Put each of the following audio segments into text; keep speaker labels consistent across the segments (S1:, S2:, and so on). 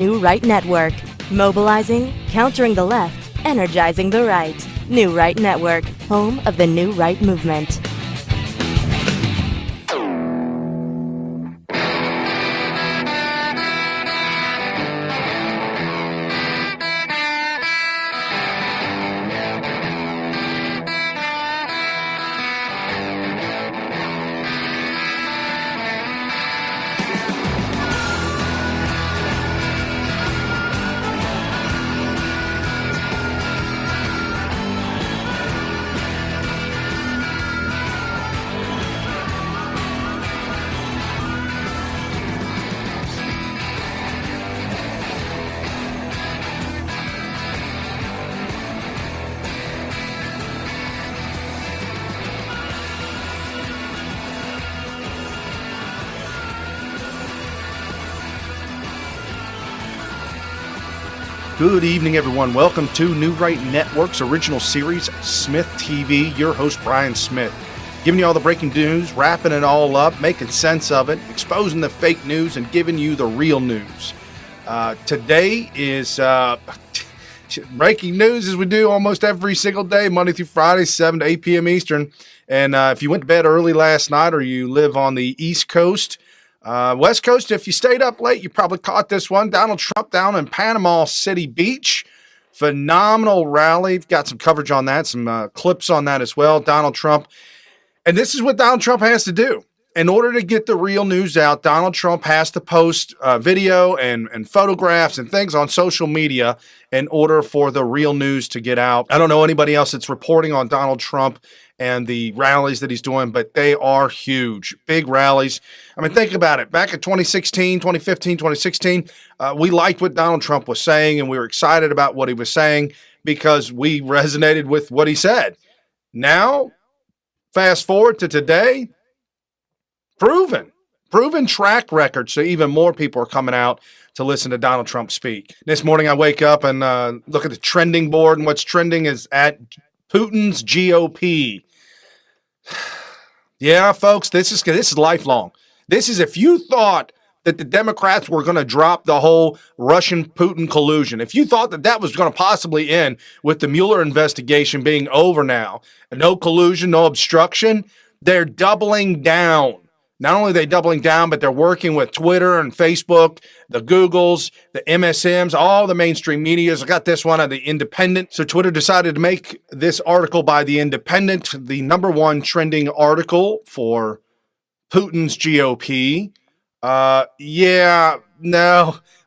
S1: New Right Network. Mobilizing, countering the left, energizing the right. New Right Network, home of the New Right movement.
S2: Good evening, everyone. Welcome to New Right Network's original series, SmythTV. Your host, Brian Smith, giving you all the breaking news, wrapping it all up, making sense of it, exposing the fake news, and giving you the real news. Today is breaking news, as we do almost every single day, Monday through Friday, 7 to 8 p.m. Eastern. And if you went to bed early last night or you live on the East Coast, West Coast, if you stayed up late, you probably caught this one. Donald Trump down in Panama City Beach. Phenomenal rally. Got some coverage on that, some clips on that as well. Donald Trump. And this is what Donald Trump has to do. In order to get the real news out, Donald Trump has to post video and photographs and things on social media in order for the real news to get out. I don't know anybody else that's reporting on Donald Trump and the rallies that he's doing, but they are huge, big rallies. I mean, think about it. Back in 2016, 2015, 2016, we liked what Donald Trump was saying, and we were excited about what he was saying because we resonated with what he said. Now, fast forward to today, proven track record, so even more people are coming out to listen to Donald Trump speak. This morning I wake up and look at the trending board, and what's trending is at Putin's GOP. Yeah, folks, this is lifelong. This is if you thought that the Democrats were going to drop the whole Russian-Putin collusion, if you thought that that was going to possibly end with the Mueller investigation being over now, no collusion, no obstruction, they're doubling down. Not only are they doubling down, but they're working with Twitter and Facebook, the Googles, the MSMs, all the mainstream medias. I got this one on The Independent. So Twitter decided to make this article by The Independent the number one trending article for Putin's GOP.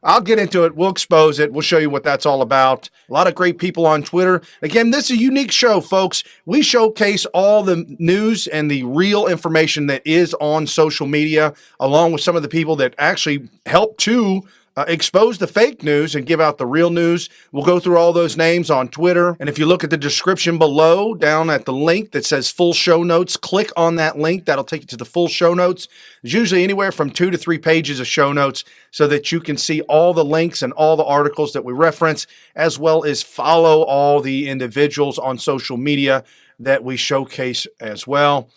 S2: I'll get into it. We'll expose it. We'll show you what that's all about. A lot of great people on Twitter. Again, this is a unique show, folks. We showcase all the news and the real information that is on social media, along with some of the people that actually help to expose the fake news and give out the real news. We'll go through all those names on Twitter. And if you look at the description below, down at the link that says full show notes, click on that link. That'll take you to the full show notes. There's usually anywhere from 2 to 3 pages of show notes so that you can see all the links and all the articles that we reference, as well as follow all the individuals on social media that we showcase as well.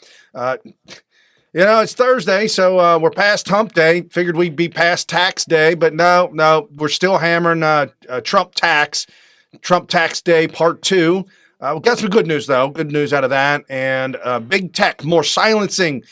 S2: It's Thursday, so we're past hump day. Figured we'd be past tax day, but no, we're still hammering Trump tax day part 2. We got some good news, though. Good news out of that. And big tech, more silencing.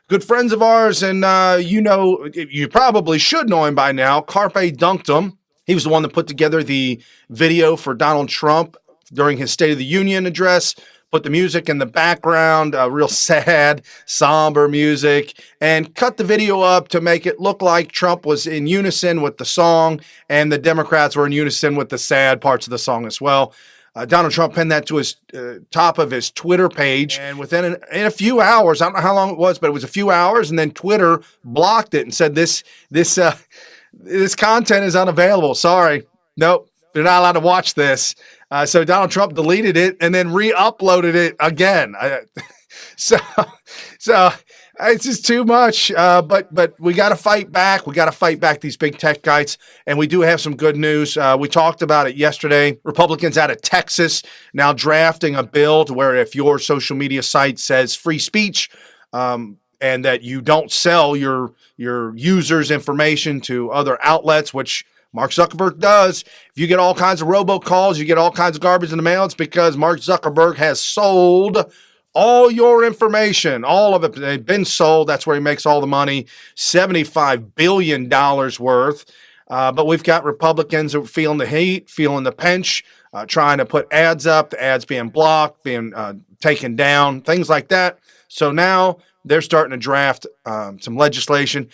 S2: Good friends of ours, and you probably should know him by now, Carpe Dunktum. He was the one that put together the video for Donald Trump during his State of the Union address. Put the music in the background, real sad, somber music, and cut the video up to make it look like Trump was in unison with the song, and the Democrats were in unison with the sad parts of the song as well. Donald Trump pinned that to his top of his Twitter page, and within a few hours, I don't know how long it was, but it was a few hours, and then Twitter blocked it and said this content is unavailable. Sorry, nope, they're not allowed to watch this. So Donald Trump deleted it and then re-uploaded it again. So it's just too much. But we got to fight back. We got to fight back these big tech guys. And we do have some good news. We talked about it yesterday. Republicans out of Texas now drafting a bill to where if your social media site says free speech, and that you don't sell your users' information to other outlets, which Mark Zuckerberg does. If you get all kinds of robocalls, you get all kinds of garbage in the mail, it's because Mark Zuckerberg has sold all your information, all of it. They've been sold. That's where he makes all the money, $75 billion worth. But we've got Republicans who are feeling the heat, feeling the pinch, trying to put ads up, the ads being blocked, being taken down, things like that. So now they're starting to draft some legislation.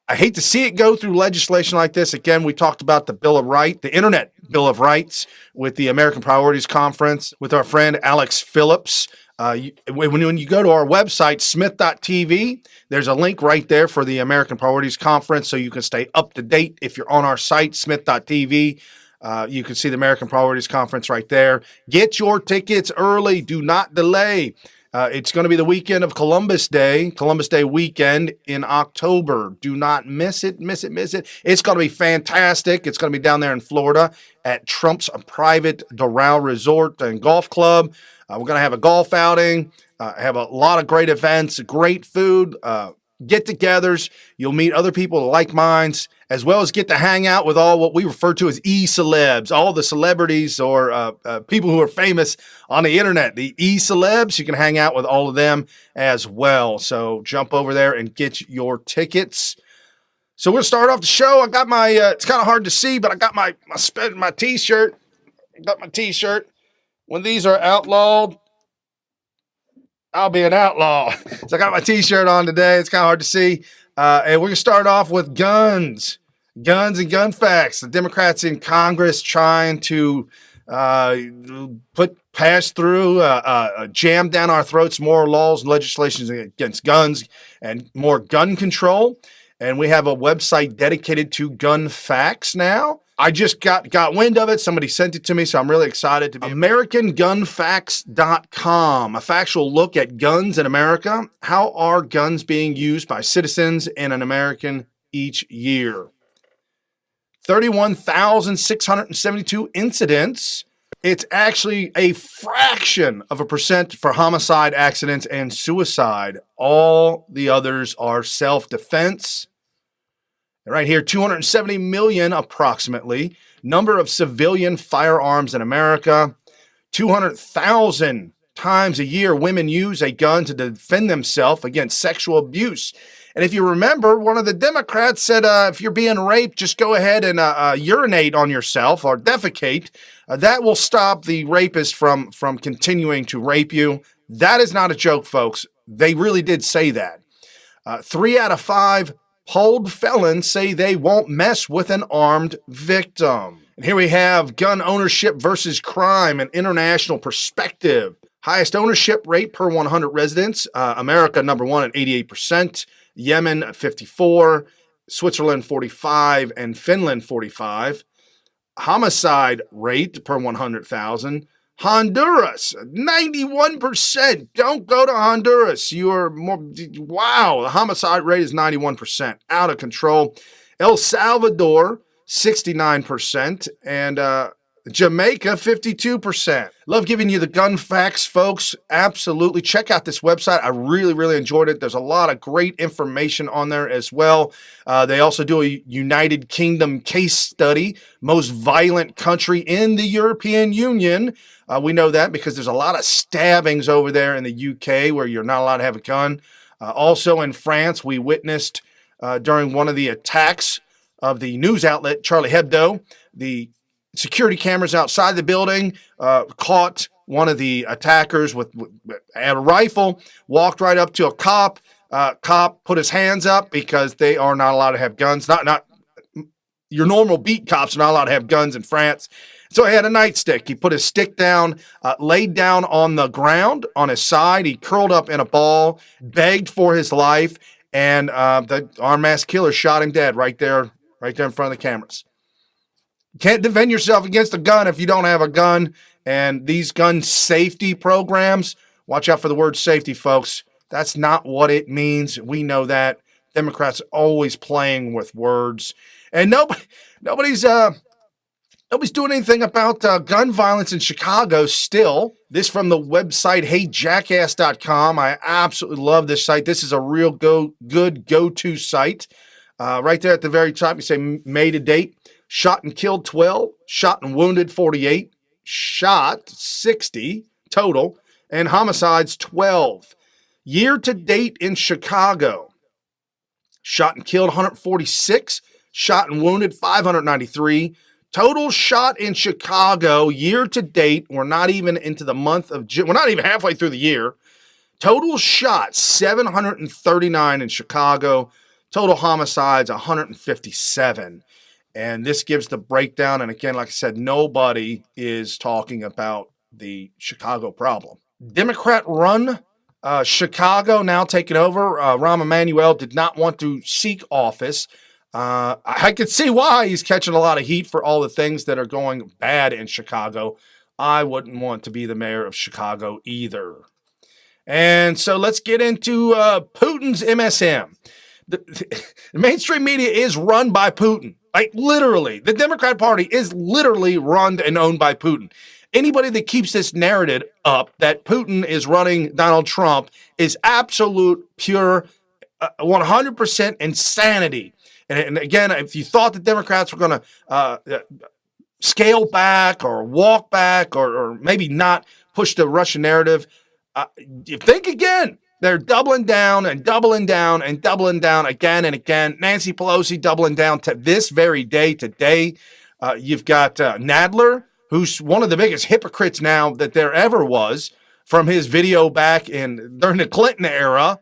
S2: I hate to see it go through legislation like this. Again, we talked about the Bill of Rights, the Internet Bill of Rights with the American Priorities Conference with our friend Alex Phillips. When you go to our website, SmythTV, there's a link right there for the American Priorities Conference so you can stay up to date. If you're on our site, SmythTV, you can see the American Priorities Conference right there. Get your tickets early. Do not delay. It's going to be the weekend of Columbus Day weekend in October. Do not miss it. It's going to be fantastic. It's going to be down there in Florida at Trump's private Doral Resort and Golf Club. We're going to have a golf outing, have a lot of great events, great food, get-togethers. You'll meet other people with like minds, as well as get to hang out with all what we refer to as e-celebs, all the celebrities or people who are famous on the internet, the e-celebs. You can hang out with all of them as well. So jump over there and get your tickets. So we'll start off the show. I got my, it's kind of hard to see, but I got my t-shirt. I got my t-shirt. When these are outlawed, I'll be an outlaw. So I got my t-shirt on today. It's kind of hard to see. And we're going to start off with guns and gun facts. The Democrats in Congress trying to pass through, jam down our throats more laws and legislation against guns and more gun control. And we have a website dedicated to gun facts now. I just got wind of it. Somebody sent it to me, so I'm really excited to be AmericanGunFacts.com, a factual look at guns in America. How are guns being used by citizens in an American each year? 31,672 incidents. It's actually a fraction of a percent for homicide, accidents, and suicide. All the others are self-defense. Right here, 270 million approximately. Number of civilian firearms in America. 200,000 times a year women use a gun to defend themselves against sexual abuse. And if you remember, one of the Democrats said if you're being raped, just go ahead and urinate on yourself or defecate. That will stop the rapist from continuing to rape you. That is not a joke, folks. They really did say that. 3 out of 5 polled felons say they won't mess with an armed victim. And here we have gun ownership versus crime, an international perspective. Highest ownership rate per 100 residents. America, number one at 88%. Yemen, 54%. Switzerland, 45%. And Finland, 45%. Homicide rate per 100,000. Honduras, 91%. Don't go to Honduras. You are more, wow, the homicide rate is 91%. Out of control. El Salvador, 69%. And Jamaica, 52%. Love giving you the gun facts, folks. Absolutely. Check out this website. I really, really enjoyed it. There's a lot of great information on there as well. They also do a United Kingdom case study, most violent country in the European Union. We know that because there's a lot of stabbings over there in the UK where you're not allowed to have a gun. Also in France, we witnessed during one of the attacks of the news outlet Charlie Hebdo, the security cameras outside the building caught one of the attackers with a rifle, walked right up to a cop. Cop put his hands up because they are not allowed to have guns. Not your normal beat cops are not allowed to have guns in France. So he had a nightstick. He put his stick down, laid down on the ground on his side. He curled up in a ball, begged for his life, and the armed mass killer shot him dead right there in front of the cameras. Can't defend yourself against a gun if you don't have a gun. And these gun safety programs, watch out for the word safety, folks. That's not what it means. We know that. Democrats always playing with words. And nobody's doing anything about gun violence in Chicago still. This from the website heyjackass.com. I absolutely love this site. This is a real good go-to site. Right there at the very top, you say May to date. shot and killed 12, shot and wounded 48, shot 60 total, and homicides 12. Year to date in Chicago, shot and killed 146, shot and wounded 593. Total shot in Chicago year to date, we're not even into the month of June, we're not even halfway through the year. Total shots, 739 in Chicago. Total homicides, 157. And this gives the breakdown. And again, like I said, nobody is talking about the Chicago problem. Democrat run Chicago now taking over. Rahm Emanuel did not want to seek office. I could see why. He's catching a lot of heat for all the things that are going bad in Chicago. I wouldn't want to be the mayor of Chicago either. And so let's get into Putin's MSM. The mainstream media is run by Putin. Like literally, the Democrat Party is literally run and owned by Putin. Anybody that keeps this narrative up that Putin is running Donald Trump is absolute, pure, 100% insanity. And again, if you thought the Democrats were going to scale back or walk back or maybe not push the Russian narrative, you think again. They're doubling down and doubling down and doubling down again and again. Nancy Pelosi doubling down to this very day today. You've got Nadler, who's one of the biggest hypocrites now that there ever was from his video back during the Clinton era.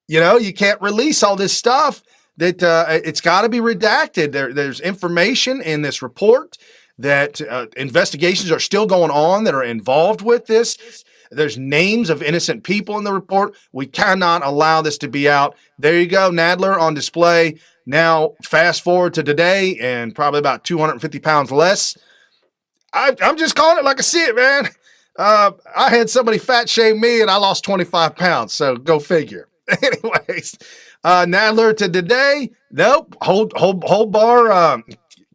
S2: You know, you can't release all this stuff. That it's got to be redacted. There's information in this report that investigations are still going on that are involved with this. There's names of innocent people in the report. We cannot allow this to be out. There you go, Nadler on display. Now, fast forward to today and probably about 250 pounds less. I'm just calling it like I see it, man. I had somebody fat shame me and I lost 25 pounds, so go figure. Anyways, Nadler to today, nope, hold bar,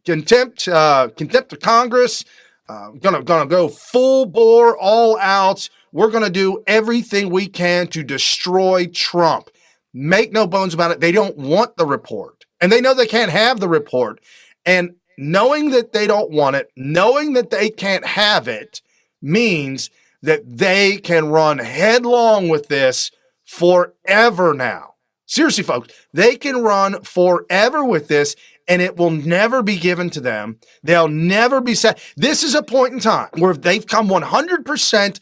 S2: contempt of Congress, gonna go full bore, all out. We're gonna do everything we can to destroy Trump. Make no bones about it. They don't want the report, and they know they can't have the report. And knowing that they don't want it, knowing that they can't have it, means that they can run headlong with this forever now. Seriously, folks, they can run forever with this, and it will never be given to them. They'll never be set. This is a point in time where they've come 100%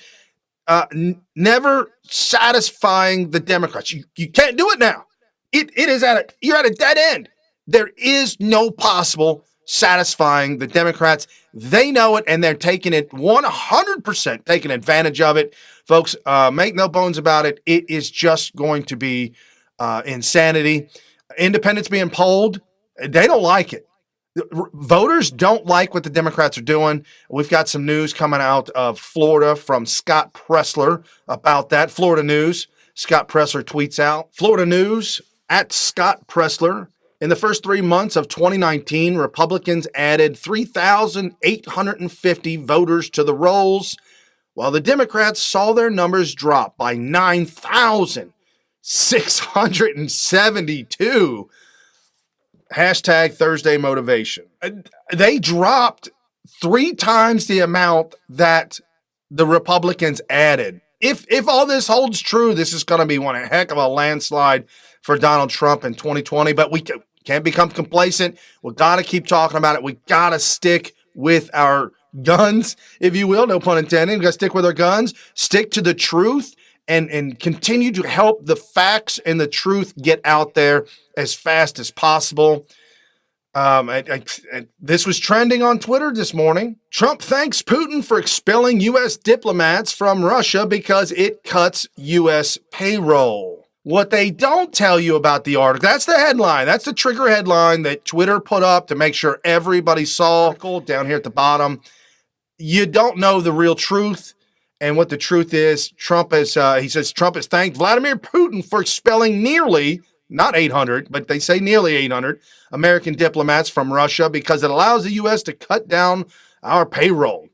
S2: never satisfying the Democrats. You can't do it now. You're at a dead end. There is no possible satisfying the Democrats. They know it, and they're taking it 100%, taking advantage of it. Folks, make no bones about it. It is just going to be insanity. Independents being polled, they don't like it. Voters don't like what the Democrats are doing. We've got some news coming out of Florida from Scott Pressler about that. Florida News, Scott Pressler tweets out, Florida News at Scott Pressler. In the first 3 months of 2019, Republicans added 3,850 voters to the rolls, while the Democrats saw their numbers drop by 9,672. Hashtag Thursday motivation. They dropped 3 times the amount that the Republicans added. If all this holds true, this is going to be one heck of a landslide for Donald Trump in 2020. But we can't become complacent. We got to keep talking about it. We got to stick with our guns, if you will. No pun intended. We got to stick with our guns. Stick to the truth. And continue to help the facts and the truth get out there as fast as possible. This was trending on Twitter this morning. Trump thanks Putin for expelling U.S. diplomats from Russia because it cuts U.S. payroll. What they don't tell you about the article, that's the headline. That's the trigger headline that Twitter put up to make sure everybody saw. Down here at the bottom, you don't know the real truth. And what the truth is, Trump has thanked Vladimir Putin for expelling nearly, not 800, but they say nearly 800 American diplomats from Russia because it allows the U.S. to cut down our payroll.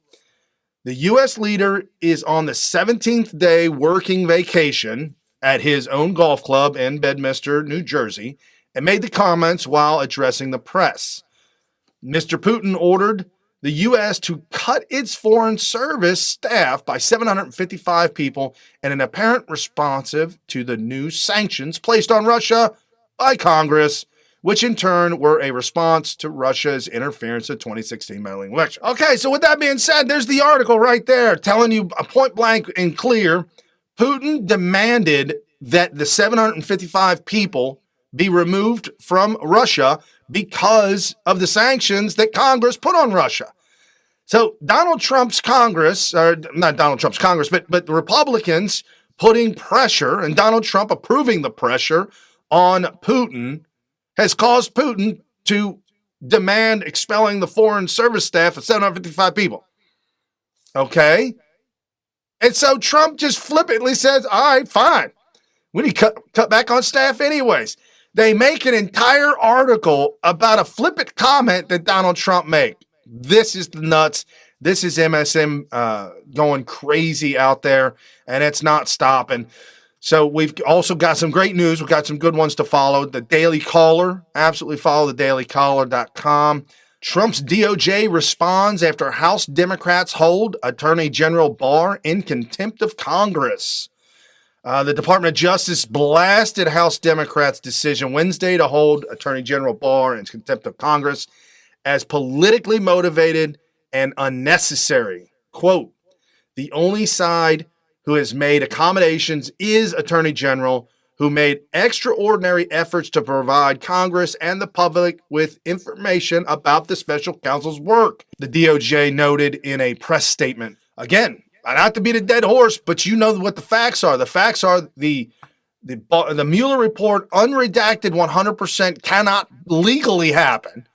S2: The U.S. leader is on the 17th day working vacation at his own golf club in Bedminster, New Jersey, and made the comments while addressing the press. Mr. Putin ordered the U.S. to cut its foreign service staff by 755 people in an apparent responsive to the new sanctions placed on Russia by Congress, which in turn were a response to Russia's interference in the 2016 meddling election. Okay, so with that being said, there's the article right there telling you point blank and clear, Putin demanded that the 755 people be removed from Russia because of the sanctions that Congress put on Russia. So Donald Trump's Congress, or not Donald Trump's Congress, but the Republicans putting pressure and Donald Trump approving the pressure on Putin has caused Putin to demand expelling the foreign service staff of 755 people. Okay? And so Trump just flippantly says, all right, fine. We need to cut back on staff anyways. They make an entire article about a flippant comment that Donald Trump made. This is the nuts. This is MSM going crazy out there, and it's not stopping. So we've also got some great news. We've got some good ones to follow. The Daily Caller. Absolutely follow thedailycaller.com. Trump's DOJ responds after House Democrats hold Attorney General Barr in contempt of Congress. The Department of Justice blasted House Democrats' decision Wednesday to hold Attorney General Barr in contempt of Congress as politically motivated and unnecessary. Quote, the only side who has made accommodations is Attorney General, who made extraordinary efforts to provide Congress and the public with information about the special counsel's work, the DOJ noted in a press statement. Again, not to beat a dead horse, but you know what the facts are. The facts are the Mueller report, unredacted 100%, cannot legally happen.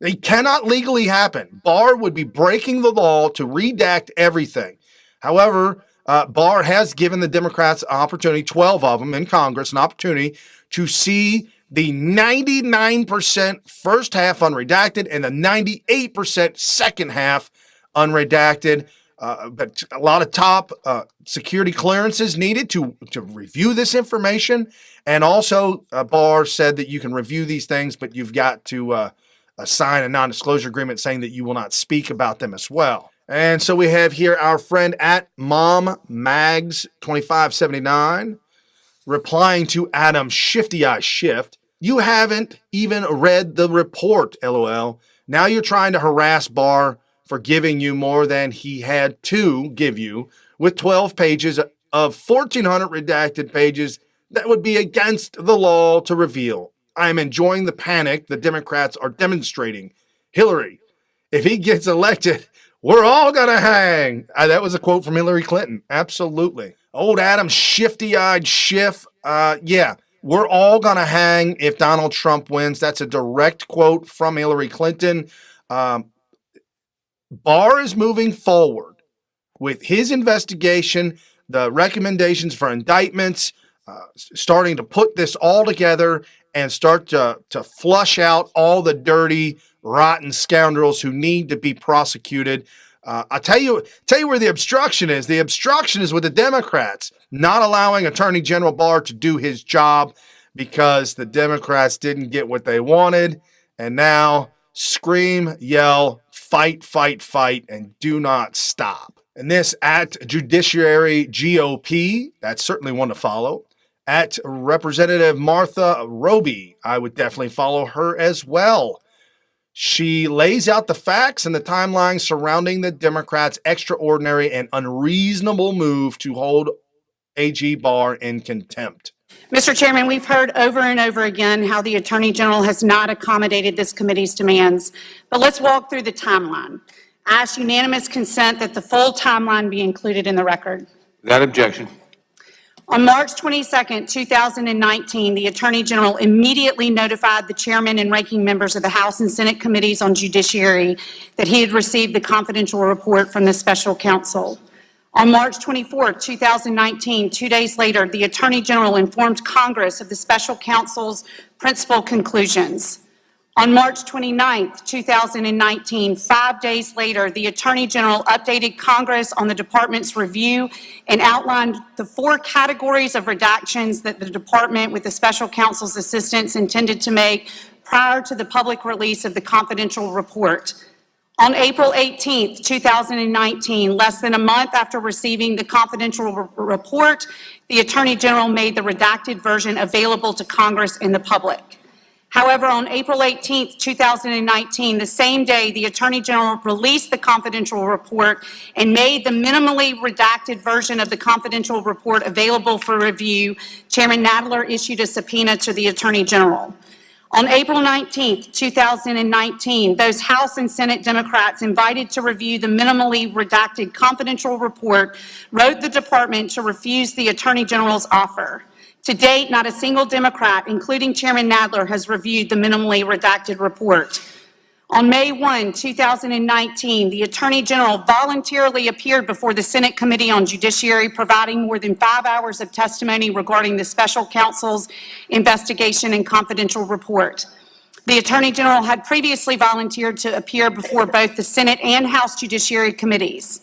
S2: It cannot legally happen. Barr would be breaking the law to redact everything. However, Barr has given the Democrats an opportunity, 12 of them in Congress, an opportunity to see the 99% first half unredacted and the 98% second half unredacted. But a lot of top security clearances needed to review this information. And also, Barr said that you can review these things, but you've got to sign a non-disclosure agreement saying that you will not speak about them as well. And so we have here our friend at MomMags2579 replying to Adam Shifty Eye Shift. You haven't even read the report, LOL. Now you're trying to harass Barr for giving you more than he had to give you with 12 pages of 1,400 redacted pages that would be against the law to reveal. I am enjoying the panic the Democrats are demonstrating. Hillary, if he gets elected, we're all going to hang. That was a quote from Hillary Clinton. Absolutely. Old Adam Shifty-Eyed Schiff. Yeah, we're all going to hang if Donald Trump wins. That's a direct quote from Hillary Clinton. Barr is moving forward with his investigation, the recommendations for indictments, starting to put this all together and start to flush out all the dirty, rotten scoundrels who need to be prosecuted. I'll tell you where the obstruction is. The obstruction is with the Democrats not allowing Attorney General Barr to do his job because the Democrats didn't get what they wanted. And now scream, yell, fight, fight, fight, and do not stop. And this at Judiciary GOP, that's certainly one to follow. At Representative Martha Roby, I would definitely follow her as well. She lays out the facts and the timeline surrounding the Democrats' extraordinary and unreasonable move to hold AG Barr in contempt.
S3: Mr. Chairman, we've heard over and over again how the Attorney General has not accommodated this committee's demands, but let's walk through the timeline. I ask unanimous consent that the full timeline be included in the record.
S4: Without objection.
S3: On March 22, 2019, the Attorney General immediately notified the chairman and ranking members of the House and Senate committees on judiciary that he had received the confidential report from the special counsel. On March 24, 2019, 2 days later, the Attorney General informed Congress of the special counsel's principal conclusions. On March 29, 2019, 5 days later, the Attorney General updated Congress on the Department's review and outlined the 4 categories of redactions that the Department, with the special counsel's assistance, intended to make prior to the public release of the confidential report. On April 18, 2019, less than a month after receiving the confidential report, the Attorney General made the redacted version available to Congress and the public. However, on April 18, 2019, the same day, the Attorney General released the confidential report and made the minimally redacted version of the confidential report available for review. Chairman Nadler issued a subpoena to the Attorney General. On April 19, 2019, those House and Senate Democrats invited to review the minimally redacted confidential report wrote the department to refuse the Attorney General's offer. To date, not a single Democrat, including Chairman Nadler, has reviewed the minimally redacted report. On May 1, 2019, the Attorney General voluntarily appeared before the Senate Committee on Judiciary, providing more than 5 hours of testimony regarding the special counsel's investigation and confidential report. The Attorney General had previously volunteered to appear before both the Senate and House Judiciary Committees.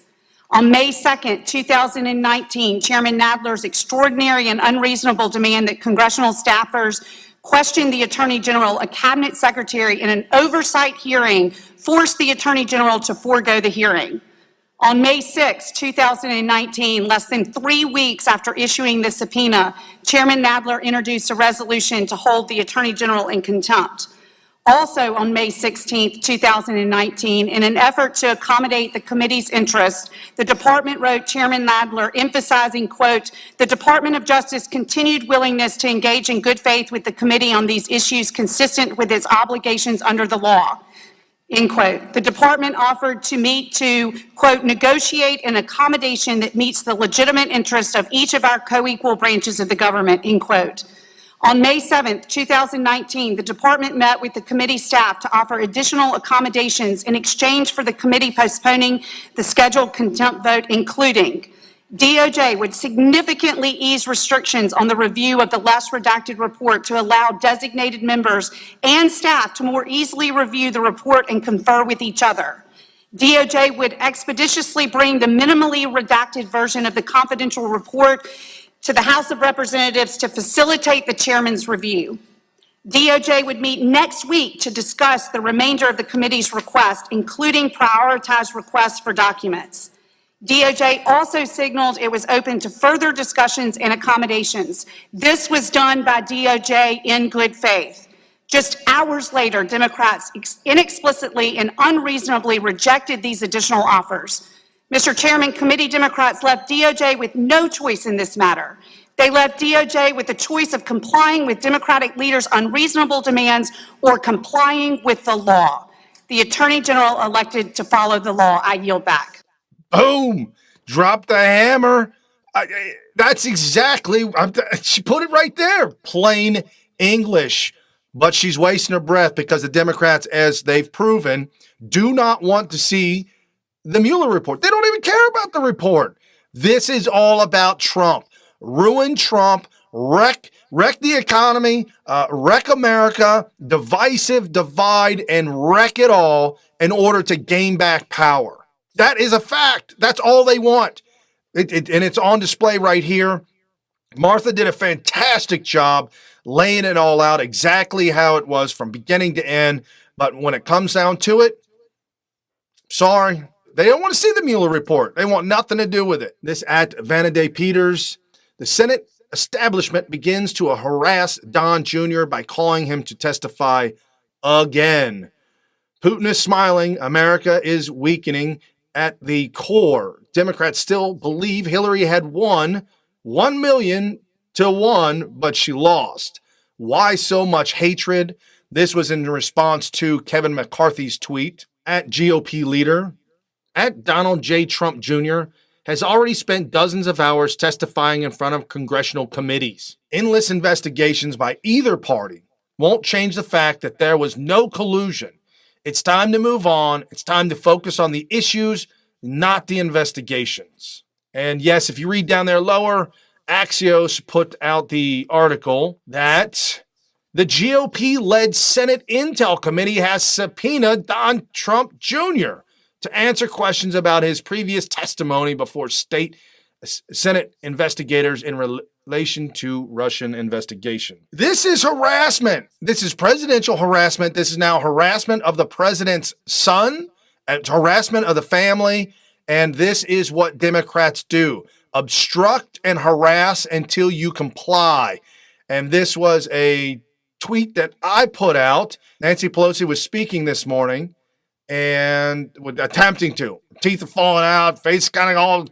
S3: On May 2, 2019, Chairman Nadler's extraordinary and unreasonable demand that congressional staffers question the Attorney General, a cabinet secretary, in an oversight hearing, forced the Attorney General to forego the hearing. On May 6, 2019, less than 3 weeks after issuing the subpoena, Chairman Nadler introduced a resolution to hold the Attorney General in contempt. Also on May 16, 2019, in an effort to accommodate the committee's interest, the department wrote Chairman Nadler emphasizing, quote, "The Department of Justice continued willingness to engage in good faith with the committee on these issues consistent with its obligations under the law." End quote. The department offered to meet to, quote, "negotiate an accommodation that meets the legitimate interests of each of our co-equal branches of the government," end quote. On May 7, 2019, the department met with the committee staff to offer additional accommodations in exchange for the committee postponing the scheduled contempt vote, including DOJ would significantly ease restrictions on the review of the less redacted report to allow designated members and staff to more easily review the report and confer with each other. DOJ would expeditiously bring the minimally redacted version of the confidential report to the House of Representatives to facilitate the chairman's review. DOJ would meet next week to discuss the remainder of the committee's request, including prioritized requests for documents. DOJ also signaled it was open to further discussions and accommodations. This was done by DOJ in good faith. Just hours later, Democrats inexplicitly and unreasonably rejected these additional offers. Mr. Chairman, committee Democrats left DOJ with no choice in this matter. They left DOJ with the choice of complying with Democratic leaders' unreasonable demands or complying with the law. The Attorney General elected to follow the law. I yield back.
S2: Boom! Drop the hammer. That's exactly, she put it right there. Plain English. But she's wasting her breath because the Democrats, as they've proven, do not want to see the Mueller report. They don't even care about the report. This is all about Trump. Ruin Trump, wreck the economy, wreck America, divide, and wreck it all in order to gain back power. That is a fact. That's all they want. And it's on display right here. Martha did a fantastic job laying it all out exactly how it was from beginning to end. But when it comes down to it, sorry, they don't want to see the Mueller report. They want nothing to do with it. This at Vanity Peters. The Senate establishment begins to harass Don Jr. by calling him to testify again. Putin is smiling. America is weakening at the core. Democrats still believe Hillary had won 1,000,000-1, but she lost. Why so much hatred? This was in response to Kevin McCarthy's tweet. At GOP leader, at Donald J. Trump Jr., has already spent dozens of hours testifying in front of congressional committees. Endless investigations by either party won't change the fact that there was no collusion. It's time to move on. It's time to focus on the issues, not the investigations. And yes, if you read down there lower, Axios put out the article that the GOP-led Senate Intel Committee has subpoenaed Don Trump Jr. to answer questions about his previous testimony before state Senate investigators in relation to Russian investigation. This is harassment. This is presidential harassment. This is now harassment of the president's son. It's harassment of the family. And this is what Democrats do. Obstruct and harass until you comply. And this was a tweet that I put out. Nancy Pelosi was speaking this morning and attempting to. Teeth are falling out, face kind of all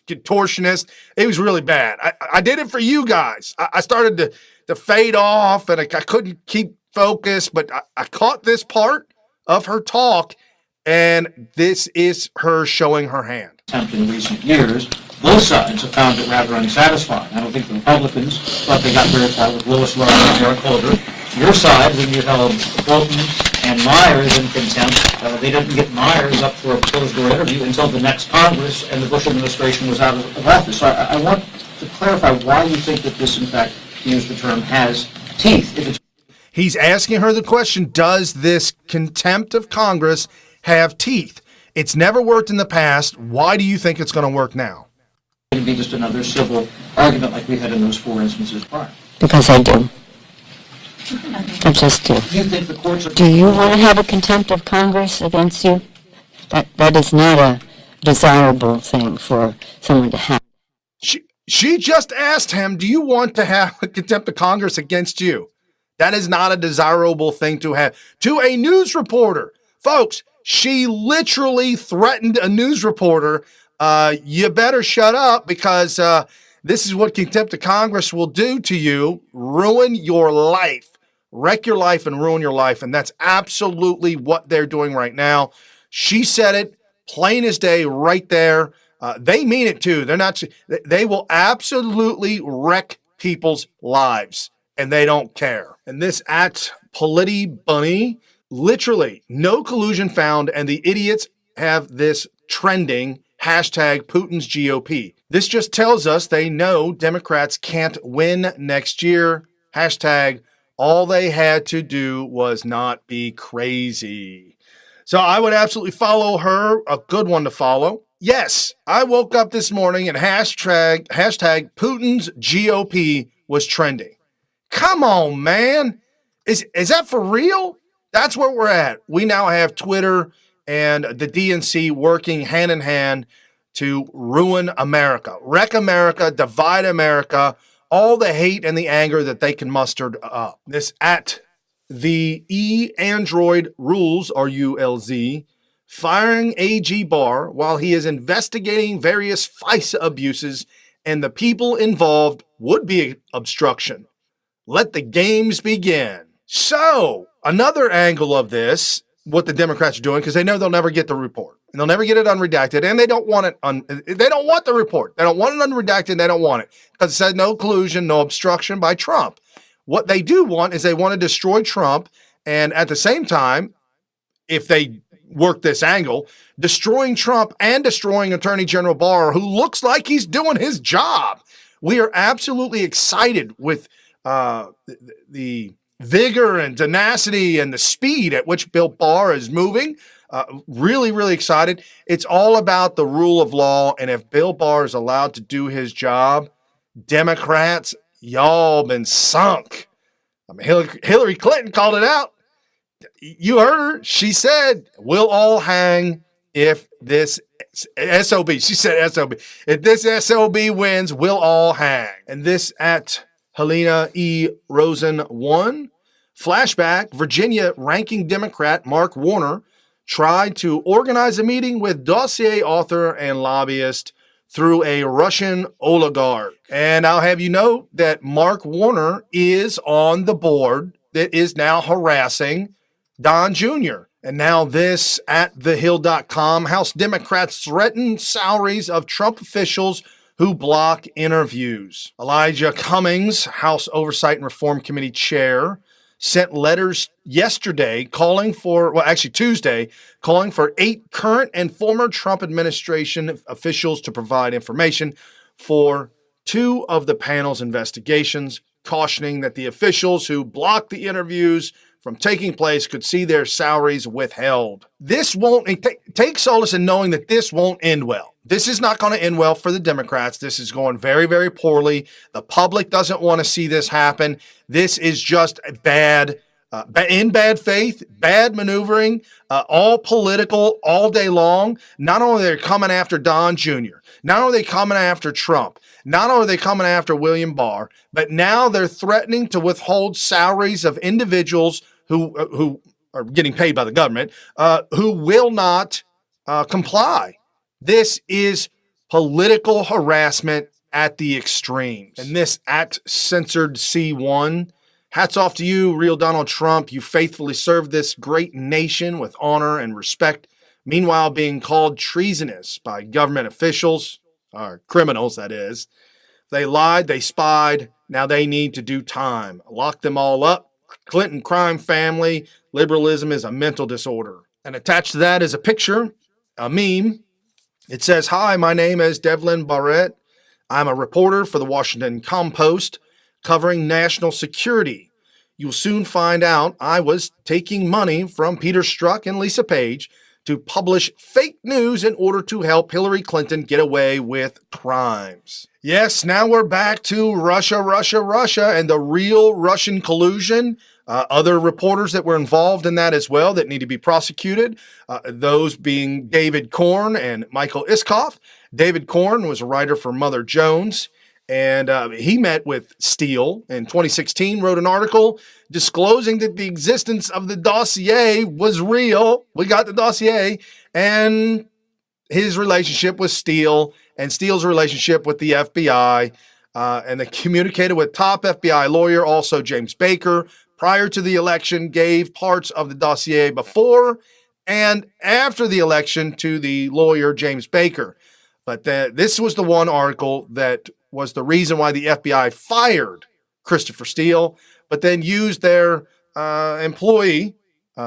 S2: contortionist. It was really bad. I did it for you guys. I started to fade off and I couldn't keep focus, but I caught this part of her talk, and this is her showing her hand.
S4: In recent years, both sides have found it rather unsatisfying. I don't think the Republicans thought they got very far with Lewis Larson and Eric Holder. Your side, when you held Bolton and Myers in contempt, they didn't get Myers up for a closed-door interview until the next Congress and the Bush administration was out of office. So I want to clarify why you think that this, in fact, to use the term, has teeth. If it's
S2: He's asking her the question, does this contempt of Congress have teeth? It's never worked in the past. Why do you think it's going to work now?
S4: going to be just another civil argument like we had in those 4 instances prior.
S5: Because I do. I just do.
S4: Do you think the courts are...
S5: Do you want to have a contempt of Congress against you? That is not a desirable thing for someone to have.
S2: She just asked him, do you want to have a contempt of Congress against you? That is not a desirable thing to have. To a news reporter. Folks, she literally threatened a news reporter. You better shut up because this is what contempt of Congress will do to you. Ruin your life. Wreck your life and ruin your life. And that's absolutely what they're doing right now. She said it plain as day right there. They mean it too. They will absolutely wreck people's lives and they don't care. And this at Politi Bunny, literally no collusion found. And the idiots have this trending hashtag Putin's GOP. This just tells us they know Democrats can't win next year. Hashtag all they had to do was not be crazy. So I would absolutely follow her, a good one to follow. Yes, I woke up this morning and hashtag Putin's GOP was trending. Come on, man. Is that for real? That's where we're at. We now have Twitter and the DNC working hand in hand to ruin America, wreck America, divide America, all the hate and the anger that they can muster up. This at the Android rules, RULZ, firing AG Barr while he is investigating various FISA abuses and the people involved would be obstruction. Let the games begin. So, another angle of this, what the Democrats are doing, because they know they'll never get the report. And they'll never get it unredacted, and they don't want it. They don't want the report. They don't want it unredacted. They don't want it because it says no collusion, no obstruction by Trump. What they do want is they want to destroy Trump, and at the same time, if they work this angle, destroying Trump and destroying Attorney General Barr, who looks like he's doing his job. We are absolutely excited with the vigor and tenacity and the speed at which Bill Barr is moving. Really, really excited. It's all about the rule of law. And if Bill Barr is allowed to do his job, Democrats, y'all been sunk. I mean, Hillary Clinton called it out. You heard her. She said, we'll all hang if this SOB. She said SOB. If this SOB wins, we'll all hang. And this at Helena E. Rosen 1. Flashback, Virginia ranking Democrat Mark Warner tried to organize a meeting with dossier author and lobbyist through a Russian oligarch. And I'll have you know that Mark Warner is on the board that is now harassing Don Jr. And now this at thehill.com, House Democrats threaten salaries of Trump officials who block interviews. Elijah Cummings, House Oversight and Reform Committee chair, sent letters yesterday Tuesday, calling for 8 current and former Trump administration officials to provide information for 2 of the panel's investigations, cautioning that the officials who blocked the interviews from taking place could see their salaries withheld. This won't take solace in knowing that this won't end well. This is not going to end well for the Democrats. This is going very, very poorly. The public doesn't want to see this happen. This is just bad, in bad faith, bad maneuvering, all political all day long. Not only are they coming after Don Jr., not only are they coming after Trump, not only are they coming after William Barr, but now they're threatening to withhold salaries of individuals who are getting paid by the government, who will not comply. This is political harassment at the extremes. And this at censored C1, hats off to you, real Donald Trump. You faithfully served this great nation with honor and respect, meanwhile being called treasonous by government officials, or criminals, that is. They lied, they spied, now they need to do time. Lock them all up. Clinton crime family, liberalism is a mental disorder. And attached to that is a picture, a meme. It says, "Hi, my name is Devlin Barrett. I'm a reporter for the Washington Compost covering national security. You'll soon find out I was taking money from Peter Strzok and Lisa Page to publish fake news in order to help Hillary Clinton get away with crimes." Yes, now we're back to Russia, and the real Russian collusion. Other reporters that were involved in that as well that need to be prosecuted, those being David Korn and Michael Iskoff. David Korn was a writer for Mother Jones, and he met with Steele in 2016, wrote an article disclosing that the existence of the dossier was real. We got the dossier, and his relationship with Steele and Steele's relationship with the FBI, and they communicated with top FBI lawyer, also James Baker, prior to the election, gave parts of the dossier before and after the election to the lawyer, James Baker. But this was the one article that was the reason why the FBI fired Christopher Steele, but then used their employee,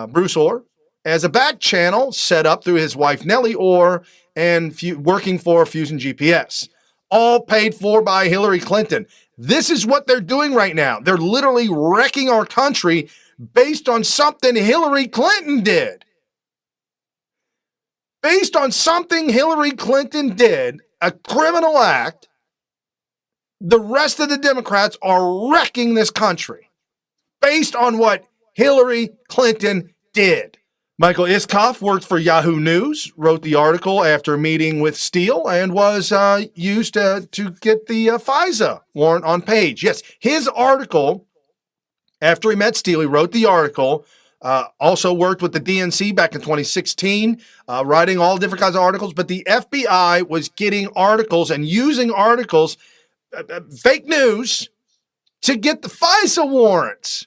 S2: Bruce Orr, as a back channel set up through his wife, Nellie Orr, and working for Fusion GPS. All paid for by Hillary Clinton. This is what they're doing right now. They're literally wrecking our country based on something Hillary Clinton did. Based on something Hillary Clinton did, a criminal act, the rest of the Democrats are wrecking this country based on what Hillary Clinton did. Michael Iskoff worked for Yahoo News, wrote the article after meeting with Steele, and was used to get the FISA warrant on Page. Yes, his article, after he met Steele, he wrote the article, also worked with the DNC back in 2016, writing all different kinds of articles, but the FBI was getting articles and using articles, fake news, to get the FISA warrants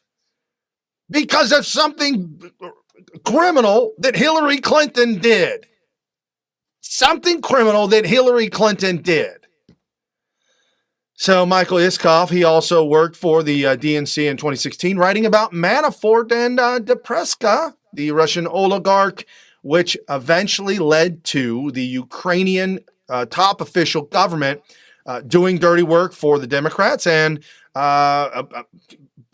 S2: because of something criminal that Hillary Clinton did. Something criminal that Hillary Clinton did. So Michael Iskoff, he also worked for the DNC in 2016, writing about Manafort and Depreska, the Russian oligarch, which eventually led to the Ukrainian top official government doing dirty work for the Democrats and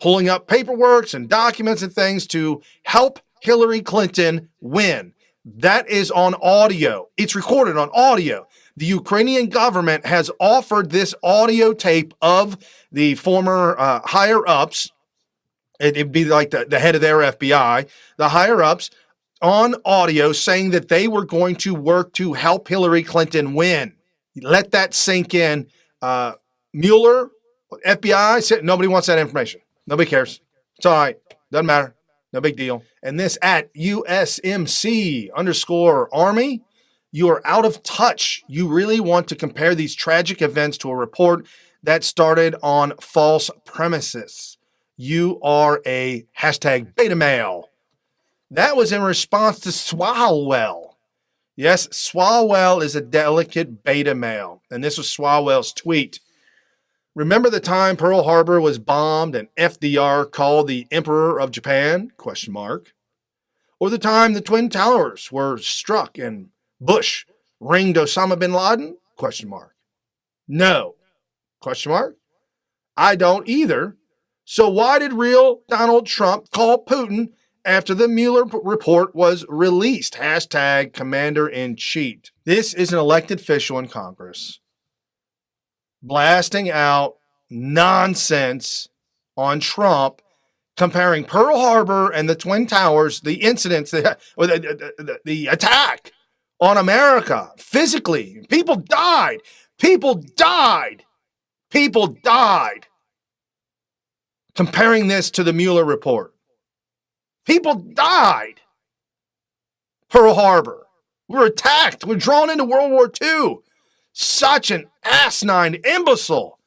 S2: pulling up paperwork and documents and things to help Hillary Clinton win. That is on audio. It's recorded on audio. The Ukrainian government has offered this audio tape of the former higher-ups. It'd be like the head of their FBI, the higher-ups, on audio saying that they were going to work to help Hillary Clinton win. Let that sink in. Mueller, FBI, said nobody wants that information. Nobody cares. It's all right. Doesn't matter. No big deal. And this at USMC_Army, you are out of touch. You really want to compare these tragic events to a report that started on false premises. You are a hashtag beta male. That was in response to Swalwell. Yes, Swalwell is a delicate beta male. And this was Swalwell's tweet. Remember the time Pearl Harbor was bombed and FDR called the Emperor of Japan? ? Or the time the Twin Towers were struck and Bush ringed Osama bin Laden? ? No. ? I don't either. So why did real Donald Trump call Putin after the Mueller report was released? Hashtag commander-in-chief. This is an elected official in Congress blasting out nonsense on Trump, comparing Pearl Harbor and the Twin Towers, the incidents, the attack on America physically. People died. People died. People died. Comparing this to the Mueller report. People died. Pearl Harbor. We were attacked. We're drawn into World War II. Such an asinine imbecile.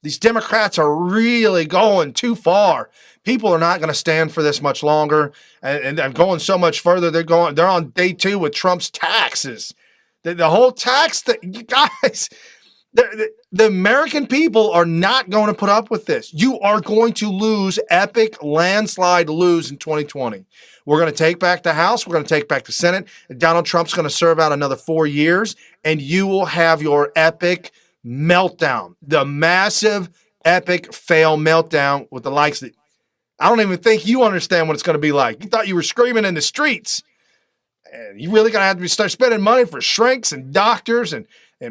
S2: These Democrats are really going too far. People are not going to stand for this much longer, and they're going so much further. They're on day 2 with Trump's taxes. The whole tax thing, you guys. The American people are not going to put up with this. You are going to lose, epic landslide lose in 2020. We're going to take back the House. We're going to take back the Senate. Donald Trump's going to serve out another 4 years, and you will have your epic meltdown, the massive, epic fail meltdown with the likes that I don't even think you understand what it's going to be like. You thought you were screaming in the streets. And you really going to have to start spending money for shrinks and doctors and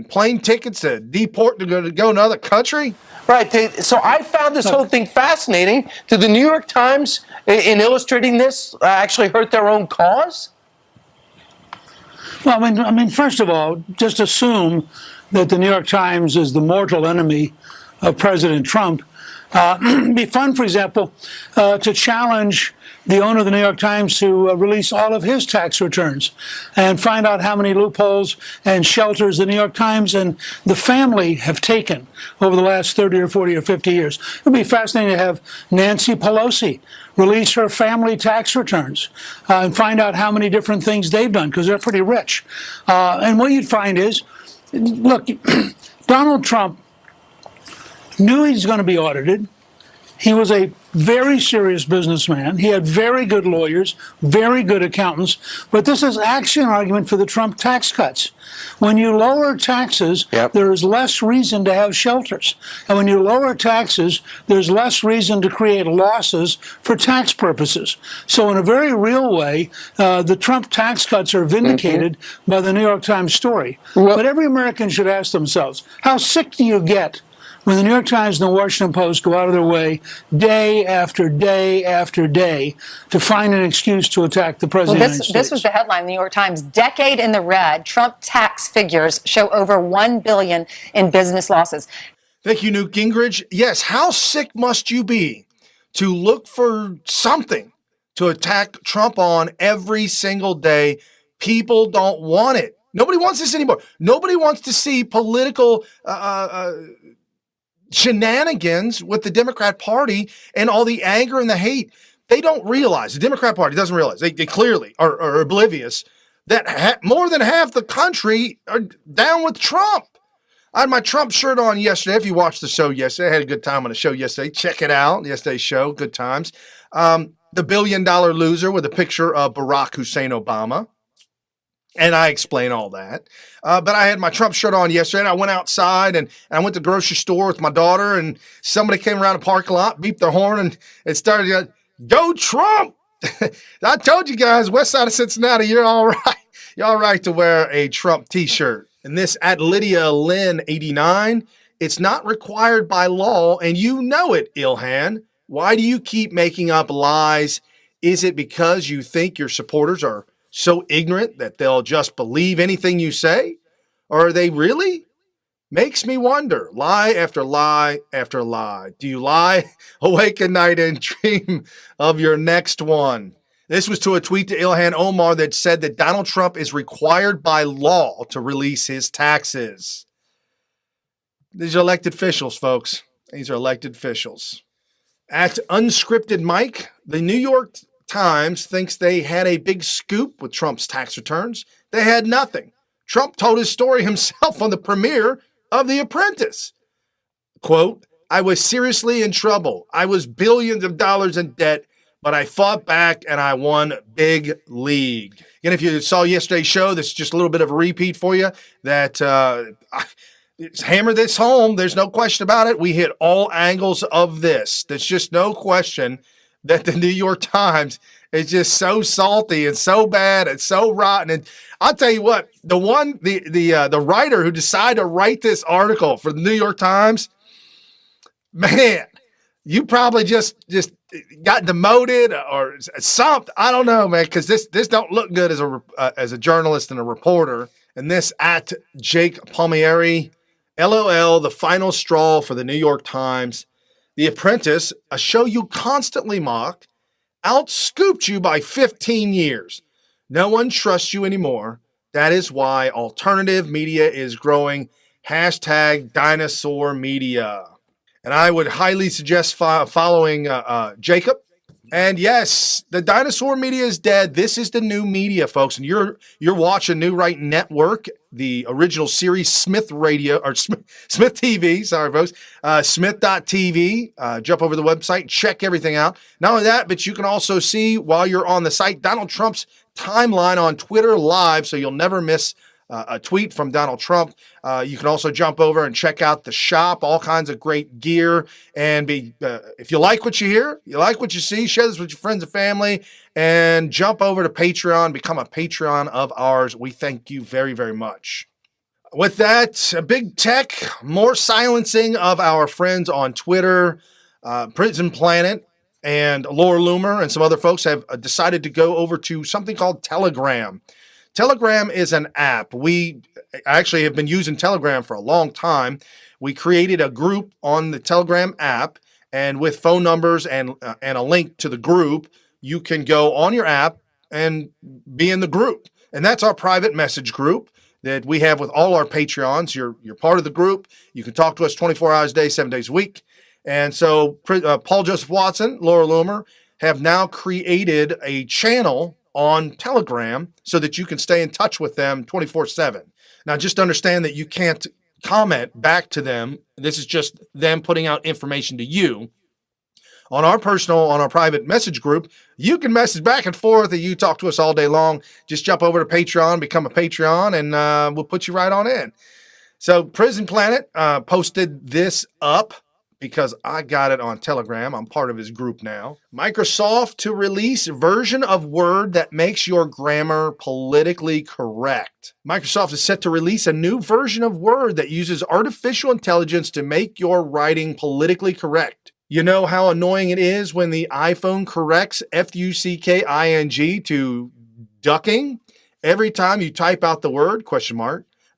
S2: plane tickets to deport to go to another country?
S6: Right. So I found this whole thing fascinating. Did the New York Times, in illustrating this, actually hurt their own cause?
S7: Well, I mean, first of all, just assume that the New York Times is the mortal enemy of President Trump. It'd be fun, for example, to challenge the owner of the New York Times to release all of his tax returns and find out how many loopholes and shelters the New York Times and the family have taken over the last 30 or 40 or 50 years. It would be fascinating to have Nancy Pelosi release her family tax returns and find out how many different things they've done, because they're pretty rich. And what you'd find is, look, Donald Trump knew he's going to be audited. He was a very serious businessman. He had very good lawyers, very good accountants. But this is actually an argument for the Trump tax cuts. When you lower taxes, there is less reason to have shelters. And when you lower taxes, there's less reason to create losses for tax purposes. So in a very real way, the Trump tax cuts are vindicated by the New York Times story. But every American should ask themselves, how sick do you get when the New York Times and the Washington Post go out of their way day after day after day to find an excuse to attack the president of the United States?
S8: This was the headline in the New York Times. Decade in the red, Trump tax figures show over $1 billion in business losses.
S2: Thank you, Newt Gingrich. Yes, how sick must you be to look for something to attack Trump on every single day? People don't want it. Nobody wants this anymore. Nobody wants to see political shenanigans with the Democrat Party and all the anger and the hate. They don't realize, the Democrat Party doesn't realize, they clearly are oblivious that more than half the country are down with Trump. I had my Trump shirt on yesterday. If you watched the show yesterday, I had a good time on the show yesterday. Check it out. Yesterday's show, good times. The $1 billion loser with a picture of Barack Hussein Obama. And I explain all that. But I had my Trump shirt on yesterday, and I went outside, and I went to the grocery store with my daughter, and somebody came around the parking lot, beeped their horn, and it started going, "Go Trump!" I told you guys, west side of Cincinnati, you're all right. You're all right to wear a Trump T-shirt. And this at Lydia Lynn 89, it's not required by law, and you know it, Ilhan. Why do you keep making up lies? Is it because you think your supporters are so ignorant that they'll just believe anything you say? Or are they really? Makes me wonder. Lie after lie after lie. Do you lie awake at night and dream of your next one? This was to a tweet to Ilhan Omar that said that Donald Trump is required by law to release his taxes. These are elected officials, folks. These are elected officials. At Unscripted Mike, the New York Times thinks they had a big scoop with Trump's tax returns. They had nothing. Trump told his story himself on the premiere of The Apprentice. Quote, "I was seriously in trouble. I was billions of dollars in debt, but I fought back and I won big league." And if you saw yesterday's show, this is just a little bit of a repeat for you, that hammer this home. There's no question about it. We hit all angles of this. There's just no question that the New York Times is just so salty and so bad and so rotten. And I'll tell you what, the writer who decided to write this article for the New York Times, man, you probably just got demoted or something. I don't know, man, because this don't look good as a journalist and a reporter. And this at Jake Palmieri, LOL, the final straw for the New York Times. The Apprentice, a show you constantly mock, outscooped you by 15 years. No one trusts you anymore. That is why alternative media is growing. Hashtag dinosaur media. And I would highly suggest following Jacob. And yes, the dinosaur media is dead. This is the new media, folks. And you're watching New Right Network, the original series Smith Radio or Smith TV. Sorry, folks. Smith.tv. Jump over to the website, check everything out. Not only that, but you can also see while you're on the site Donald Trump's timeline on Twitter Live, so you'll never miss a tweet from Donald Trump. You can also jump over and check out the shop, all kinds of great gear. And if you like what you hear, you like what you see, share this with your friends and family, and jump over to Patreon, become a Patreon of ours. We thank you very, very much. With that, big tech, more silencing of our friends on Twitter, Prison Planet, and Laura Loomer and some other folks have decided to go over to something called Telegram. Telegram is an app. We actually have been using Telegram for a long time. We created a group on the Telegram app, and with phone numbers and a link to the group, you can go on your app and be in the group. And that's our private message group that we have with all our Patreons. You're part of the group. You can talk to us 24 hours a day, 7 days a week. And so Paul Joseph Watson, Laura Loomer have now created a channel on Telegram so that you can stay in touch with them 24/7. Now, just understand that you can't comment back to them. This is just them putting out information to you. On our private message group, you can message back and forth and you talk to us all day long. Just jump over to Patreon, become a Patreon, and we'll put you right on in. So Prison Planet posted this up because I got it on Telegram. I'm part of his group now. Microsoft to release version of Word that makes your grammar politically correct. Microsoft is set to release a new version of Word that uses artificial intelligence to make your writing politically correct. You know how annoying it is when the iPhone corrects F-U-C-K-I-N-G to ducking every time you type out the word, ?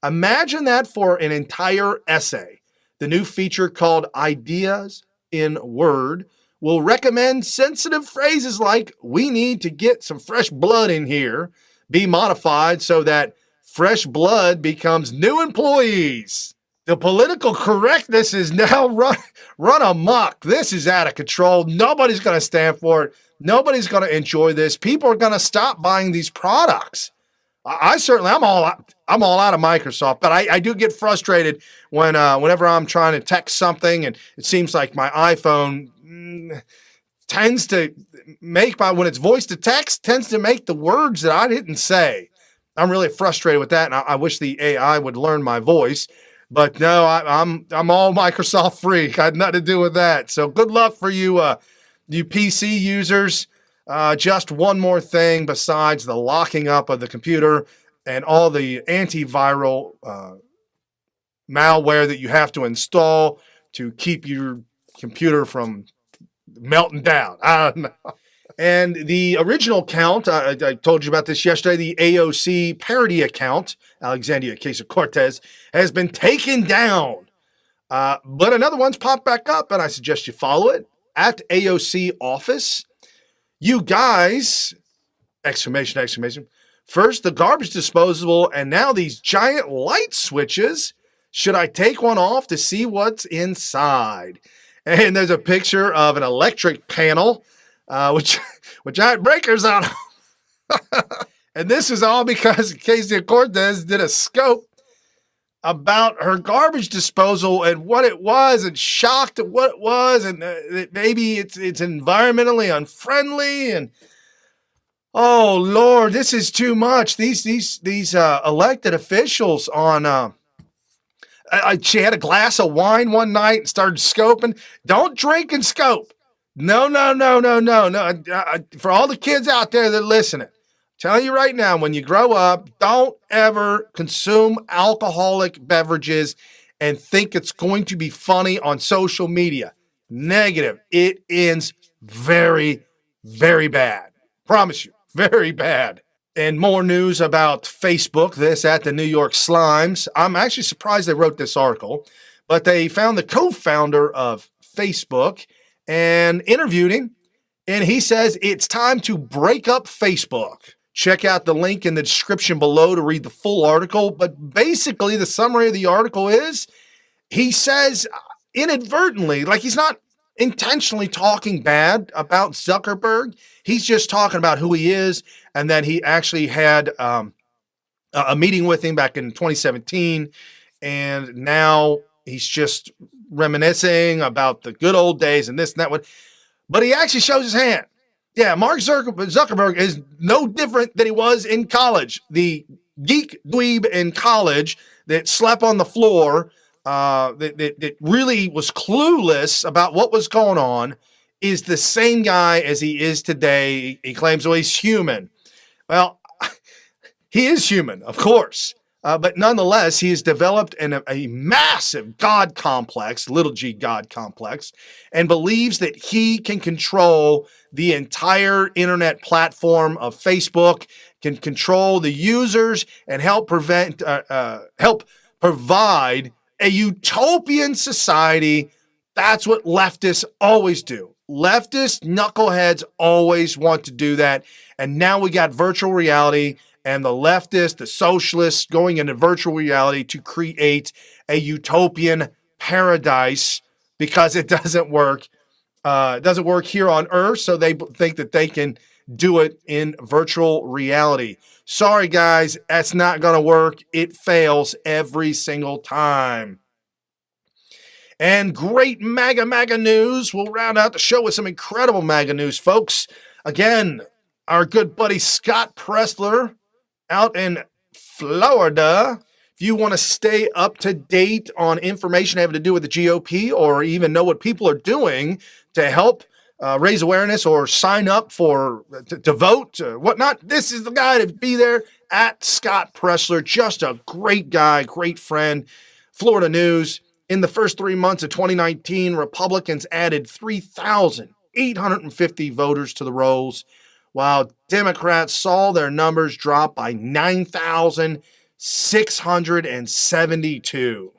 S2: Imagine that for an entire essay. The new feature called Ideas in Word will recommend sensitive phrases like, we need to get some fresh blood in here, be modified so that fresh blood becomes new employees. The political correctness is now run amok. This is out of control. Nobody's going to stand for it. Nobody's going to enjoy this. People are going to stop buying these products. I'm all out of Microsoft, but I do get frustrated whenever I'm trying to text something and it seems like my iPhone tends to make when it's voice to text, tends to make the words that I didn't say. I'm really frustrated with that, and I wish the AI would learn my voice. But no, I'm all Microsoft freak. I had nothing to do with that. So good luck for you, you PC users. Just one more thing besides the locking up of the computer and all the antiviral malware that you have to install to keep your computer from melting down. I don't know. And the original account, I told you about this yesterday, the AOC parody account, Alexandria Ocasio-Cortez, has been taken down. But another one's popped back up, and I suggest you follow it, at AOC Office. You guys, ! First, the garbage disposal, and now these giant light switches. Should I take one off to see what's inside? And there's a picture of an electric panel, with giant breakers on them. And this is all because Ocasio-Cortez did a scope about her garbage disposal and what it was, and shocked at what it was, and maybe it's environmentally unfriendly, and oh Lord, this is too much. These elected officials on She had a glass of wine one night and started scoping. Don't drink and scope. No. For all the kids out there that are listening, telling you right now, when you grow up, don't ever consume alcoholic beverages and think it's going to be funny on social media. Negative. It ends very, very bad. Promise you, very bad. And more news about Facebook, this at the New York Slimes. I'm actually surprised they wrote this article, but they found the co-founder of Facebook and interviewed him, and he says it's time to break up Facebook. Check out the link in the description below to read the full article, but basically the summary of the article is he says inadvertently, like he's not intentionally talking bad about Zuckerberg. He's just talking about who he is, and that he actually had a meeting with him back in 2017, and now he's just reminiscing about the good old days and this and that one. But he actually shows his hand. Yeah, Mark Zuckerberg is no different than he was in college. The geek dweeb in college that slept on the floor, that really was clueless about what was going on, is the same guy as he is today. He claims, well, he's human. Well, he is human, of course. But nonetheless, he has developed a massive God complex, little g God complex, and believes that he can control the entire internet platform of Facebook, can control the users, and help provide a utopian society. That's what leftists always do. Leftist knuckleheads always want to do that. And now we got virtual reality and the leftists, the socialists going into virtual reality to create a utopian paradise because it doesn't work. It doesn't work here on Earth, so they think that they can do it in virtual reality. Sorry, guys, that's not going to work. It fails every single time. And great MAGA news. We'll round out the show with some incredible MAGA news, folks. Again, our good buddy Scott Pressler out in Florida. If you want to stay up to date on information having to do with the GOP, or even know what people are doing to help raise awareness or sign up for to vote, whatnot, this is the guy to be there, at Scott Pressler. Just a great guy, great friend. Florida News. In the first 3 months of 2019, Republicans added 3,850 voters to the rolls, while Democrats saw their numbers drop by 9,672.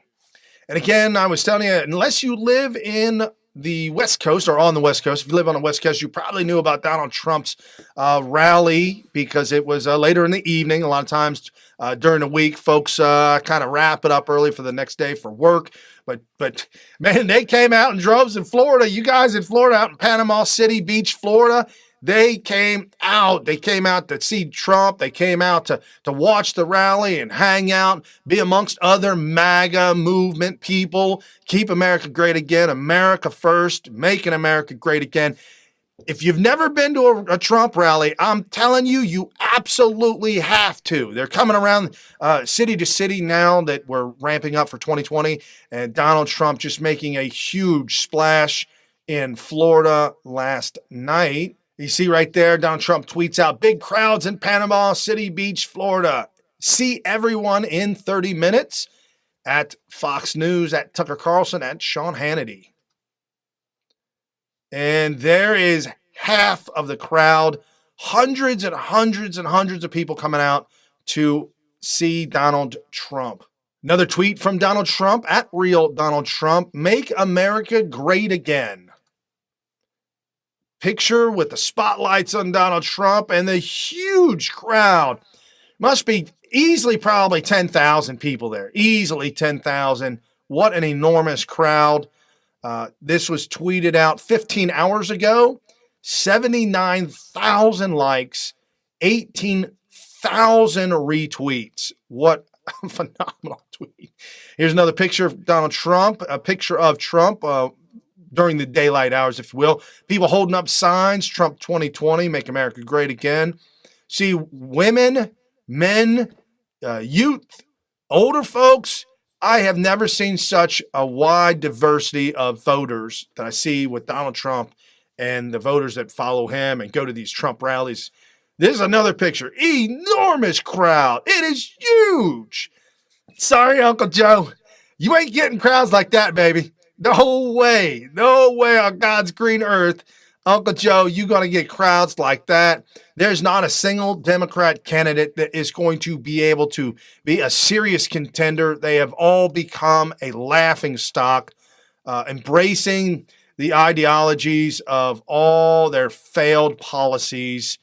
S2: And again, I was telling you, unless you live in the West Coast or on the West Coast, if you live on the West Coast, you probably knew about Donald Trump's rally, because it was later in the evening. A lot of times during the week, folks kind of wrap it up early for the next day for work. But man, they came out in droves in Florida. You guys in Florida, out in Panama City Beach, Florida, they came out. They came out to see Trump. They came out to watch the rally and hang out, be amongst other MAGA movement people. Keep America great again. America first. Making America great again. If you've never been to a Trump rally, I'm telling you, you absolutely have to. They're coming around city to city now that we're ramping up for 2020, and Donald Trump just making a huge splash in Florida last night. You see right there, Donald Trump tweets out, big crowds in Panama City Beach, Florida. See everyone in 30 minutes at Fox News, at Tucker Carlson, at Sean Hannity. And there is half of the crowd, hundreds and hundreds and hundreds of people coming out to see Donald Trump. Another tweet from Donald Trump, at Real Donald Trump, make America great again. Picture with the spotlights on Donald Trump and the huge crowd. Must be easily probably 10,000 people there. Easily 10,000. What an enormous crowd. This was tweeted out 15 hours ago. 79,000 likes, 18,000 retweets. What a phenomenal tweet. Here's another picture of Donald Trump, a picture of Trump during the daylight hours, if you will. People holding up signs, Trump 2020, make America great again. See women, men, youth, older folks, I have never seen such a wide diversity of voters that I see with Donald Trump and the voters that follow him and go to these Trump rallies. This is another picture. Enormous crowd. It is huge. Sorry, Uncle Joe. You ain't getting crowds like that, baby. No way. No way on God's green earth. Uncle Joe, you're going to get crowds like that. There's not a single Democrat candidate that is going to be able to be a serious contender. They have all become a laughing stock, embracing the ideologies of all their failed policies.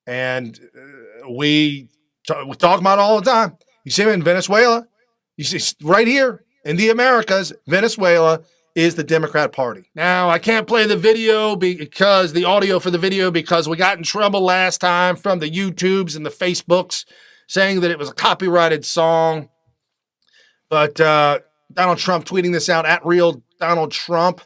S2: And we talk about it all the time. You see them in Venezuela. You see right here in the Americas, Venezuela is the Democrat Party. Now, I can't play the video because the audio for the video because we got in trouble last time from the YouTubes and the Facebooks saying that it was a copyrighted song. But Donald Trump tweeting this out at Real Donald Trump.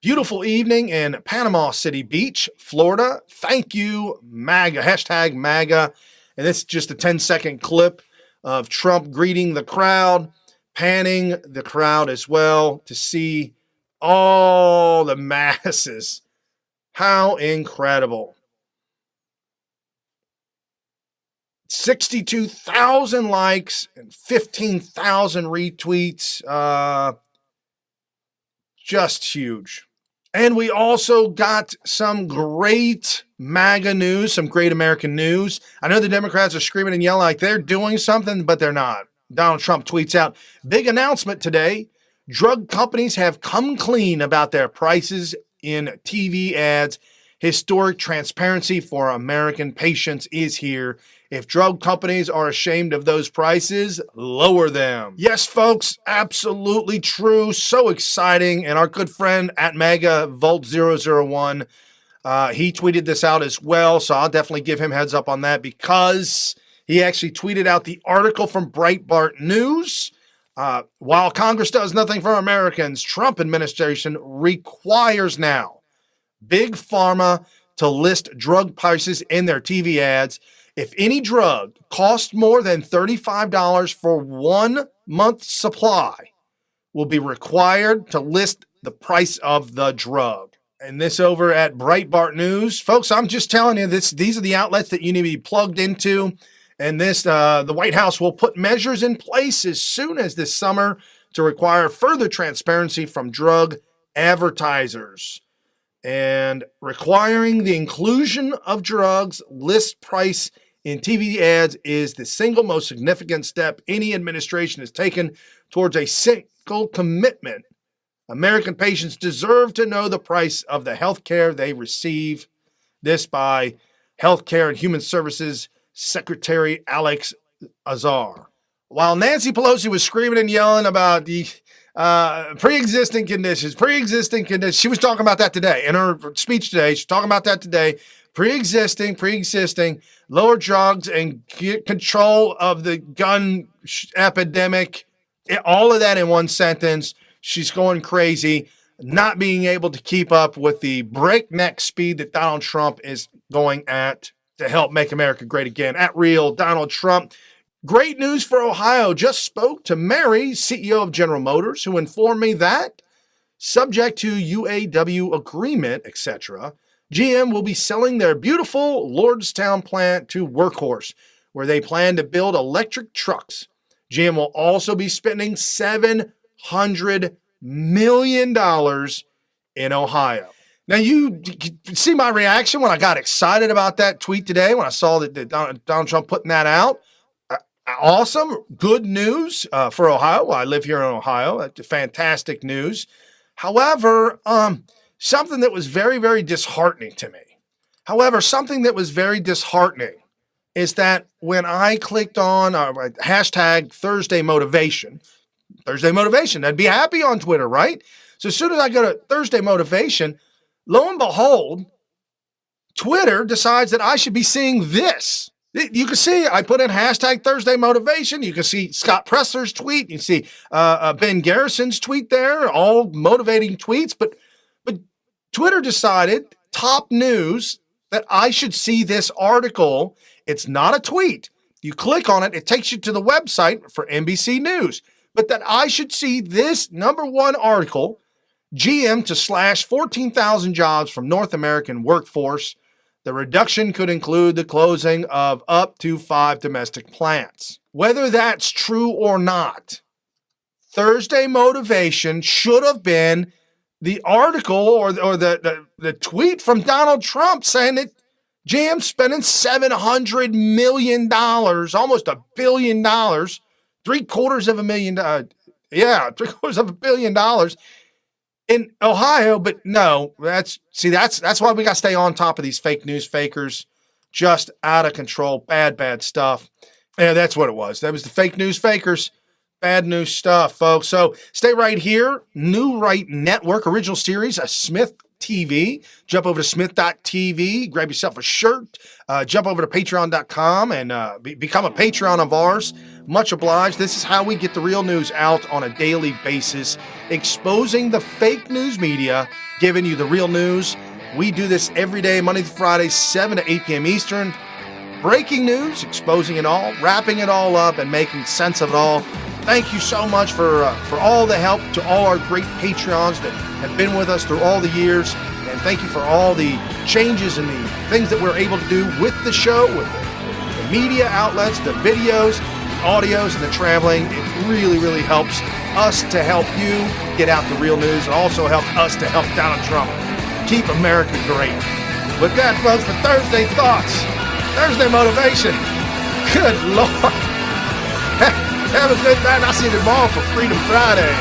S2: Beautiful evening in Panama City Beach, Florida. Thank you, MAGA, hashtag MAGA. And this is just a 10-second clip of Trump greeting the crowd, panning the crowd as well to see all the masses. How incredible. 62,000 likes and 15,000 retweets. Just huge. And we also got some great MAGA news, some great American news. I know the Democrats are screaming and yelling like they're doing something, but they're not. Donald Trump tweets out, big announcement today. Drug companies have come clean about their prices in TV ads. Historic transparency for American patients is here. If drug companies are ashamed of those prices, lower them. Yes, folks, absolutely true. So exciting. And our good friend at MAGA Volt 001, he tweeted this out as well. So I'll definitely give him heads up on that because he actually tweeted out the article from Breitbart News. While Congress does nothing for Americans, Trump administration requires now Big Pharma to list drug prices in their TV ads. If any drug costs more than $35 for 1 month's supply, will be required to list the price of the drug. And this over at Breitbart News. Folks, I'm just telling you, these are the outlets that you need to be plugged into. And this, the White House will put measures in place as soon as this summer to require further transparency from drug advertisers. And requiring the inclusion of drugs list price in TV ads is the single most significant step any administration has taken towards a single commitment. American patients deserve to know the price of the health care they receive. This by Healthcare and Human Services Secretary Alex Azar. While Nancy Pelosi was screaming and yelling about the pre-existing conditions, she was talking about that today. In her speech today, she's talking about that today. Pre-existing, lower drugs and get control of the gun epidemic. All of that in one sentence. She's going crazy, not being able to keep up with the breakneck speed that Donald Trump is going at to help make America great again. At Real Donald Trump. Great news for Ohio. Just spoke to Mary, CEO of General Motors, who informed me that, subject to UAW agreement, etc., GM will be selling their beautiful Lordstown plant to Workhorse, where they plan to build electric trucks. GM will also be spending $700 million in Ohio. Now, you see my reaction when I got excited about that tweet today, when I saw that Donald Trump putting that out. Awesome. Good news for Ohio. Well, I live here in Ohio. That's fantastic news. However, something that was very, very disheartening to me. Is that when I clicked on hashtag Thursday Motivation, I'd be happy on Twitter, right? So as soon as I go to Thursday Motivation, lo and behold, Twitter decides that I should be seeing this. You can see I put in hashtag Thursday Motivation. You can see Scott Pressler's tweet. You can see Ben Garrison's tweet there, all motivating tweets. But Twitter decided, top news, that I should see this article. It's not a tweet. You click on it, it takes you to the website for NBC News. but that I should see this number one article, GM to slash 14,000 jobs from North American workforce. The reduction could include the closing of up to 5 domestic plants. Whether that's true or not, Thursday motivation should have been the article or the tweet from Donald Trump saying that GM's spending $700 million, almost $1 billion, $750 million, $750 million in Ohio. But no, that's why we got to stay on top of these fake news fakers. Just out of control, bad stuff. Yeah, that's what it was. That was the fake news fakers. Bad news stuff, folks. So stay right here. New Right Network, original series, a Smith TV. Jump over to smith.tv, grab yourself a shirt, jump over to patreon.com and become a Patreon of ours. Much obliged. This is how we get the real news out on a daily basis, exposing the fake news media, giving you the real news. We do this every day, Monday through Friday, 7 to 8 p.m. Eastern. Breaking news, exposing it all, wrapping it all up, and making sense of it all. Thank you so much for all the help to all our great Patreons that have been with us through all the years. And thank you for all the changes and the things that we're able to do with the show, with the media outlets, the videos, the audios, and the traveling. It really, really helps us to help you get out the real news, and also helps us to help Donald Trump keep America great. With that, folks, for Thursday Thoughts, Thursday Motivation, good Lord. Have a good night. I'll see you tomorrow for Freedom Friday.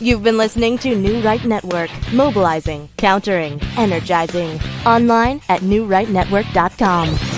S1: You've been listening to New Right Network, mobilizing, countering, energizing. Online at newrightnetwork.com.